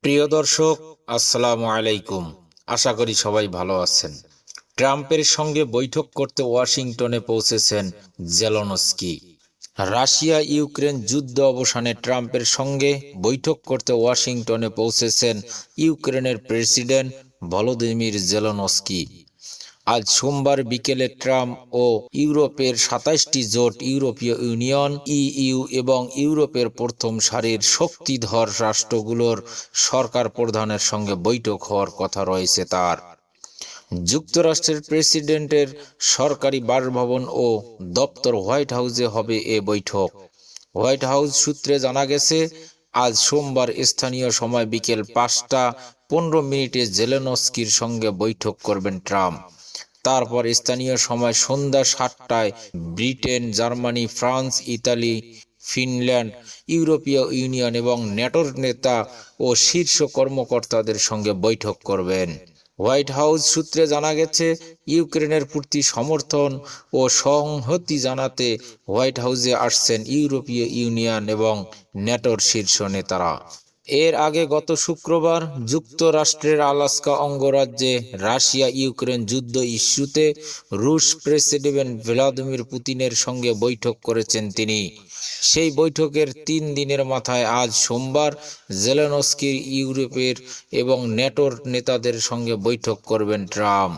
প্রিয় দর্শক, আসসালামু আলাইকুম। আশা করি সবাই ভালো আছেন। ট্রাম্পের সঙ্গে বৈঠক করতে ওয়াশিংটনে পৌঁছেছেন জেলেনস্কি। রাশিয়া ইউক্রেন যুদ্ধ অবসানে ট্রাম্পের সঙ্গে বৈঠক করতে ওয়াশিংটনে পৌঁছেছেন ইউক্রেনের প্রেসিডেন্ট ভলোদিমির জেলেনস্কি। আজ সোমবার বিকেলে ট্রাম্প ও ইউরোপের ২৭টি জোট ইউরোপীয় ইউনিয়ন ইইউ এবং ইউরোপের প্রথম সারির শক্তিধর রাষ্ট্রগুলোর সরকার প্রধানের সঙ্গে বৈঠক হওয়ার কথা রয়েছে তার। যুক্তরাষ্ট্রের প্রেসিডেন্টের সরকারি বাসভবন ও দপ্তর হোয়াইট হাউসে হবে এ বৈঠক। হোয়াইট হাউস সূত্রে জানা গেছে, আজ সোমবার স্থানীয় সময় বিকেল ৫টা ১৫ মিনিটে জেলেনস্কির সঙ্গে বৈঠক করবেন ট্রাম্প। তারপর স্থানীয় সময় সন্ধ্যা ৭টায় Britain, Germany, France, Italy, Finland, ইউরোপীয় ইউনিয়ন এবং ন্যাটোর নেতা ও শীর্ষ কর্মকর্তাদের সঙ্গে বৈঠক করবেন। হোয়াইট হাউস সূত্রে জানা গেছে, ইউক্রেনের প্রতি সমর্থন ও সংহতি জানাতে হোয়াইট হাউসে আসছেন ইউরোপীয় ইউনিয়ন এবং ন্যাটোর শীর্ষ নেতারা। এর আগে গত শুক্রবার যুক্তরাষ্ট্রের আলাস্কা অঙ্গরাজ্যে রাশিয়া ইউক্রেন যুদ্ধ ইস্যুতে রুশ প্রেসিডেন্ট ভ্লাদিমির পুতিনের সঙ্গে বৈঠক করেছেন তিনি। সেই বৈঠকের ৩ দিনের মাথায় আজ সোমবার জেলেনস্কির ইউরোপের এবং ন্যাটোর নেতাদের সঙ্গে বৈঠক করবেন ট্রাম্প।